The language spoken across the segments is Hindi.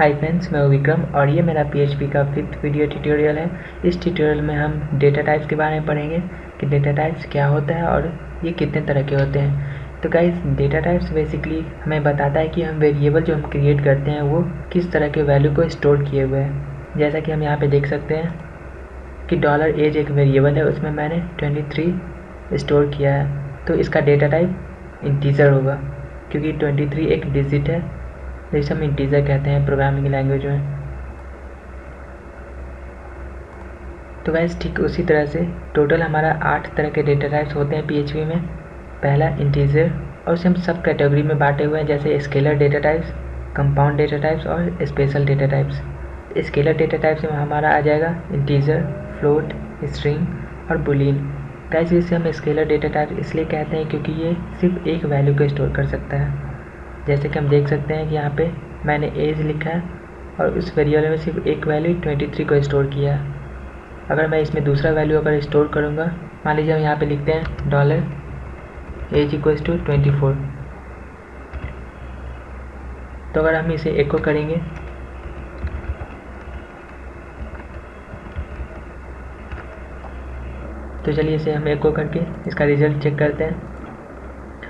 हाय फ्रेंड्स, मैं विक्रम और ये मेरा PHP का 5th वीडियो ट्यूटोरियल है। इस ट्यूटोरियल में हम डेटा टाइप्स के बारे में पढ़ेंगे कि डेटा टाइप्स क्या होता है और ये कितने तरह के होते हैं। तो गाइस, डेटा टाइप्स बेसिकली हमें बताता है कि हम वेरिएबल जो हम क्रिएट करते हैं वो किस तरह के वैल्यू को स्टोर किए हुए हैं। जैसा कि हम यहाँ पे देख सकते हैं कि $age एक वेरिएबल है, उसमें मैंने 23 स्टोर किया है। तो इसका डेटा टाइप इंटीजर होगा क्योंकि 23 एक डिजिट है, जिसे हम इंटीजर कहते हैं प्रोग्रामिंग लैंग्वेज में। तो गाइस, ठीक उसी तरह से टोटल हमारा 8 तरह के डेटा टाइप्स होते हैं PHP में। पहला इंटीजर, और उसे हम सब कैटेगरी में बांटे हुए हैं, जैसे scalar data types, compound data types और special data types. Scalar data types में हमारा आ जाएगा इंटीजर, फ्लोट, स्ट्रिंग और बुलियन। गाइस, इसे हम स्केलर डेटा टाइप इसलिए कहते हैं क्योंकि ये सिर्फ एक वैल्यू को स्टोर कर सकता है। जैसे कि हम देख सकते हैं कि यहाँ पे मैंने एज लिखा है और उस वेरिएबल में सिर्फ एक वैल्यू 23 को स्टोर किया है। अगर मैं इसमें दूसरा वैल्यू अगर स्टोर करूँगा, मान लीजिए हम यहाँ पे लिखते हैं $age = 24। तो अगर हम इसे एको करेंगे तो चलिए इसे हम एको करके इसका रिजल्ट चेक करते हैं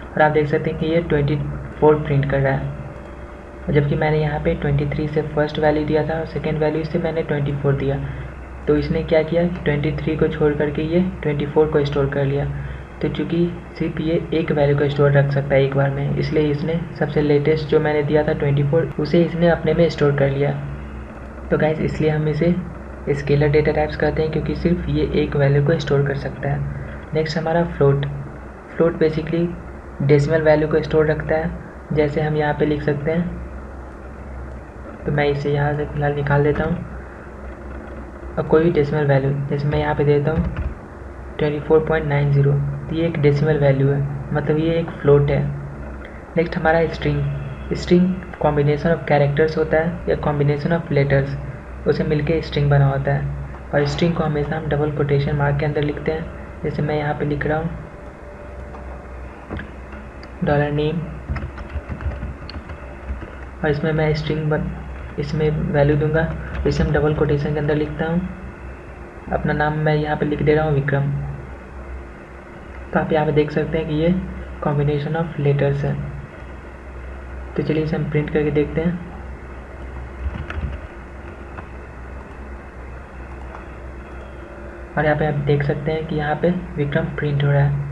और आप देख सकते हैं कि ये 24 प्रिंट कर रहा है, जबकि मैंने यहाँ पे 23 से फर्स्ट वैल्यू दिया था और सेकेंड वैल्यू से मैंने 24 दिया। तो इसने क्या किया कि 23 को छोड़ करके ये 24 को स्टोर कर लिया। तो चूँकि सिर्फ ये एक वैल्यू को स्टोर रख सकता है एक बार में, इसलिए इसने सबसे लेटेस्ट जो मैंने दिया था 24, उसे इसने अपने में स्टोर कर लिया। तो गाइस, इसलिए हम इसे स्केलर डेटा टाइप्स कहते हैं क्योंकि सिर्फ ये एक वैल्यू को स्टोर कर सकता है। नेक्स्ट हमारा float. Float basically decimal value को स्टोर रखता है। जैसे हम यहाँ पे लिख सकते हैं, तो मैं इसे यहाँ से फिलहाल निकाल देता हूँ। अब कोई भी डेसिमल वैल्यू, जैसे मैं यहाँ पे देता हूँ 24.90, तो ये एक डेसिमल वैल्यू है, मतलब ये एक फ्लोट है। नेक्स्ट हमारा string. String combination of characters होता है या कॉम्बिनेशन ऑफ लेटर्स, उसे मिलके स्ट्रिंग बना होता है। और स्ट्रिंग को हमेशा हम डबल कोटेशन मार्क के अंदर लिखते हैं। जैसे मैं यहाँ पे लिख रहा हूँ $name, और इसमें मैं इसमें वैल्यू दूंगा, इसे हम डबल कोटेशन के अंदर लिखता हूँ। अपना नाम मैं यहाँ पे लिख दे रहा हूँ विक्रम। तो आप यहाँ पे देख सकते हैं कि ये कॉम्बिनेशन ऑफ लेटर्स है। तो चलिए इसे हम प्रिंट करके देखते हैं। और यहाँ पे आप देख सकते हैं कि यहाँ पे विक्रम प्रिंट हो रहा है।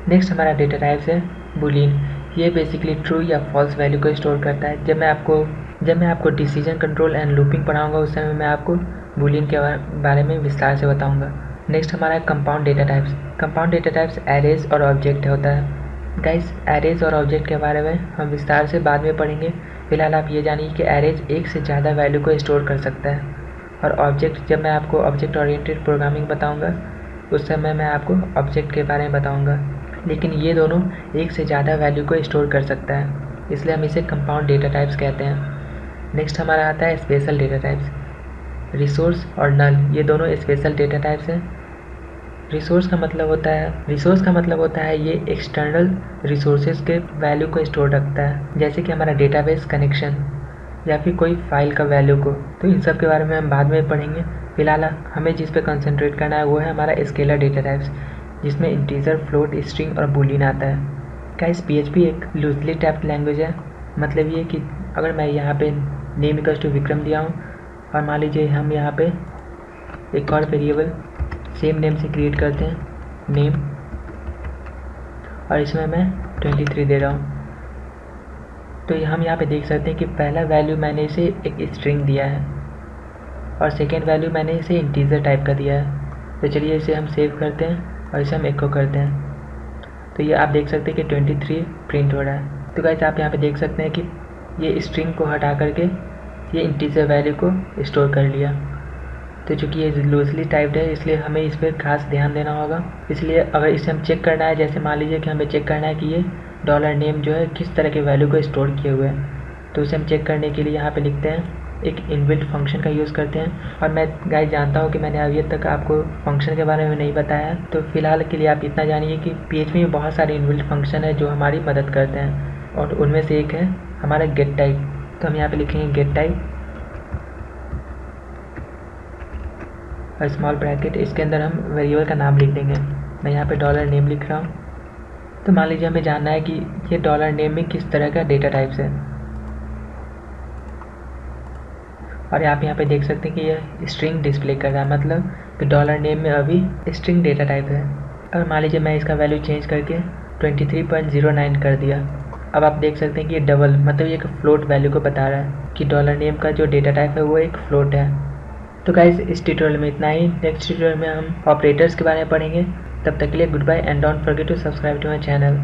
नेक्स्ट हमारा डेटा टाइप्स है बुलियन। ये बेसिकली ट्रू या फॉल्स वैल्यू को स्टोर करता है। जब मैं आपको डिसीजन कंट्रोल एंड लूपिंग पढ़ाऊंगा, उस समय मैं आपको बुलियन के बारे में विस्तार से बताऊंगा। नेक्स्ट हमारा है compound data types. Compound data types arrays और ऑब्जेक्ट होता है। गाइस, एरेज और ऑब्जेक्ट के बारे में हम विस्तार से बाद में पढ़ेंगे। फिलहाल आप ये जानिए कि एरेज एक से ज़्यादा वैल्यू को स्टोर कर सकता है, और ऑब्जेक्ट, जब मैं आपको ऑब्जेक्ट ओरिएंटेड प्रोग्रामिंग बताऊँगा, उस समय मैं आपको ऑब्जेक्ट के बारे में बताऊँगा। लेकिन ये दोनों एक से ज़्यादा वैल्यू को स्टोर कर सकता है, इसलिए हम इसे कंपाउंड डेटा टाइप्स कहते हैं। नेक्स्ट हमारा आता है स्पेशल डेटा टाइप्स। रिसोर्स और नल, ये दोनों स्पेशल डेटा टाइप्स हैं। रिसोर्स का मतलब होता है ये एक्सटर्नल रिसोर्सेज के वैल्यू को स्टोर रखता है, जैसे कि हमारा डेटाबेस कनेक्शन या फिर कोई फाइल का वैल्यू को। तो इन सब के बारे में हम बाद में पढ़ेंगे। फिलहाल हमें जिस पे कंसंट्रेट करना है वो है हमारा स्केलर डेटा टाइप्स, जिसमें इंटीजर, फ्लोट, स्ट्रिंग और बुलियन आता है। गाइस, PHP एक लूजली टैप्ड लैंग्वेज है। मतलब ये कि अगर मैं यहाँ पे नेम इक्वल्स टू विक्रम दिया हूँ और मान लीजिए हम यहाँ पे एक और वेरिएबल सेम नेम से क्रिएट करते हैं, नेम, और इसमें मैं 23 दे रहा हूँ, तो हम यहाँ पे देख सकते हैं कि पहला वैल्यू मैंने इसे एक स्ट्रिंग दिया है और सेकेंड वैल्यू मैंने इसे इंटीजर टाइप का दिया है। तो चलिए इसे हम सेव करते हैं और इसे हम एको करते हैं। तो ये आप देख सकते हैं कि 23 प्रिंट हो रहा है। तो गाइस, आप यहाँ पे देख सकते हैं कि ये स्ट्रिंग को हटा करके ये इंटीजर वैल्यू को स्टोर कर लिया। तो चूँकि ये लूजली टाइप्ड है, इसलिए हमें इस पर खास ध्यान देना होगा। इसलिए अगर इसे हम चेक करना है, जैसे मान लीजिए कि हमें चेक करना है कि ये $name जो है किस तरह के वैल्यू को स्टोर किए हुए हैं, तो उसे हम चेक करने के लिए यहाँ पे लिखते हैं, एक इनबिल्ट फंक्शन का यूज़ करते हैं। और मैं गाइस जानता हूँ कि मैंने अभी तक आपको फंक्शन के बारे में नहीं बताया, तो फिलहाल के लिए आप इतना जानिए कि PHP में बहुत सारे इनबिल्ट फंक्शन है जो हमारी मदद करते हैं, और उनमें से एक है हमारा गेट टाइप। तो हम यहाँ पे लिखेंगे गेट टाइप और स्मॉल ब्रैकेट, इसके अंदर हम वेरिएबल का नाम लिख देंगे। मैं यहाँ पे डॉलर नेम लिख रहा हूँ। तो मान लीजिए हमें जानना है कि ये डॉलर नेम में किस तरह का डेटा टाइप्स है, और आप यहाँ पे देख सकते हैं कि ये स्ट्रिंग डिस्प्ले कर रहा है, मतलब कि डॉलर नेम में अभी स्ट्रिंग डेटा टाइप है। और मान लीजिए मैं इसका वैल्यू चेंज करके 23.09 कर दिया। अब आप देख सकते हैं कि ये डबल, मतलब ये एक फ्लोट वैल्यू को बता रहा है कि डॉलर नेम का जो डेटा टाइप है वो एक फ्लोट है। तो गाइस इस ट्यूटोरियल में इतना ही। नेक्स्ट ट्यूटोरियल में हम ऑपरेटर्स के बारे में पढ़ेंगे। तब तक के लिए goodbye and don't forget to subscribe to my channel.